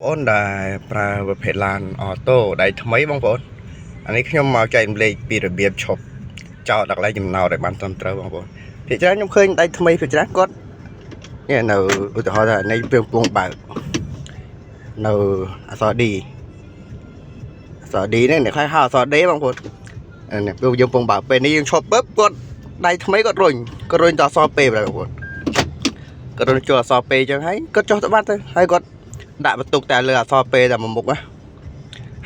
អូនដែលប្រើប្រភេទឡានអូតូដៃថ្មីបងប្អូនអានេះខ្ញុំមកចែកម្លែកពីរបៀបឈប់ចោលដាក់កន្លែងចំណោទឲ្យបានត្រឹមត្រូវបងប្អូនភាគច្រើនខ្ញុំឃើញដៃថ្មីភាគច្រើនគាត់នេះនៅឧទាហរណ៍ថានៃពងបើកនៅអក្សរ D នេះអ្នកខ្លះហៅអក្សរ D បងប្អូននេះពេលយើងពងបើកពេលនេះយើងឈប់ปึ๊បគាត់ដៃថ្មីគាត់រុញទៅអក្សរ P បងប្អូនគាត់រុញចូលអក្សរ P អញ្ចឹងហើយគាត់ចុះទៅបាត់ទៅហើយគាត់ដាក់បន្ទុកតែលើអក្សរ P តែមួយមុខណា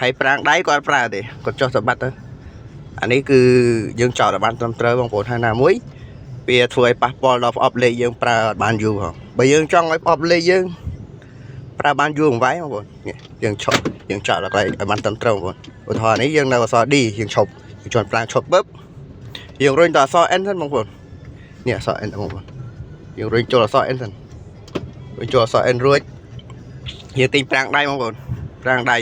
ហើយប្រាំងដៃគាត់ប្រើទេគាត់ចុះទៅបាត់ទៅអានេះគឺយើងចោលឲ្យបានត្រឹមត្រូវបងប្អូនហើយណាមួយវាធ្វើឲ្យប៉ះពាល់ដល់ប្រអប់លេខយើងប្រើអត់បានយូរផងបើយើងចង់ឲ្យប្រអប់លេខយើងប្រើបានយូរមួយបងប្អូនយើងឈប់យើងចោលឲ្យបានត្រឹមត្រូវបងប្អូនឧទាហរណ៍នេះយើងនៅអក្សរ D យើងឈប់យើងជន់ប្រាំងឈប់ปึ๊បយើងរុញដល់អក្សរ N សិនបងប្អូននេះអក្សរ N បងប្អូនយើងរុញចូលអក្សរ N សិនរុញចូលអក្សរ N រួចយើងទីប្រាំងដៃបងប្អូនប្រាំងដៃ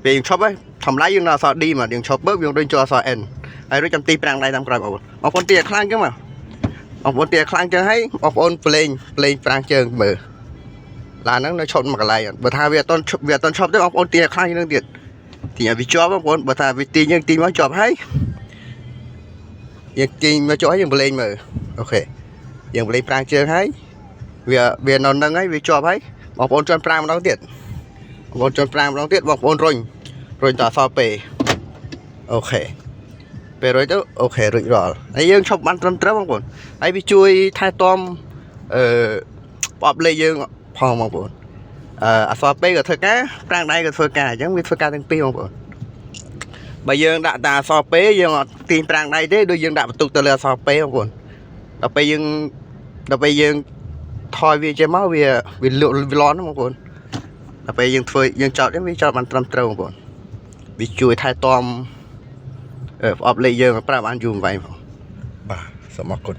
ពេលយើងឈប់ហើយធម្មតាយើងនៅអក្សរ D មកយើងឈប់បើយើងរុញចូលអក្សរ N ហើយរួចចាំទីប្រាំងដៃតាមក្រោយបងប្អូនទីឲ្យខ្លាំងចឹងមកបងប្អូនទីឲ្យខ្លាំងចឹងហើយបងប្អូនភ្លេងប្រាំងជើងមើលឡានហ្នឹងនៅឈប់មួយកន្លែងបើថាវាអត់តន់ឈប់ទេបងប្អូនទីឲ្យខ្លាំងជាងនឹងទៀតទីឲ្យវាជាប់បងប្អូនបើថាវាទីយើងទីមកជាប់ហើយយើងទីមកជាប់ហើយយើងភ្លេងមើលអូខេយើងភ្លេងប្រាំងជើងហើយវានៅនឹងហើយវាជាប់ហើយបងប្អូនជន់ប្រាំងម្ដងទៀតបងប្អូនជន់ប្រាំងម្ដងទៀតបងប្អូនរុញតអក្សរ P អូខេពេលរួចទៅអូខេរួចរាល់ហើយយើងឈប់បានត្រឹមត្រូវបងប្អូនហើយវាជួយថែទាំប្រអប់លេខយើងផងបងប្អូនអក្សរ P ក៏ធ្វើការប្រាំងដៃក៏ធ្វើការអញ្ចឹងវាធ្វើការទាំងពីរបងប្អូនបើយើងដាក់តែអក្សរ P យើងអត់ទាញប្រាំងដៃទេដូចយើងដាក់បន្ទុកទៅលើអក្សរ P បងប្អូនដល់ពេលយើងថយវាចេញមកវាលក់វាលន់បងប្អូនដល់ពេលយើងចោតវាចោតបានត្រឹមត្រូវបងប្អូនវាជួយថែទាំប្រអប់លេខយើងប្រើបានយូរអង្វែងបងបាទសូមអរគុណ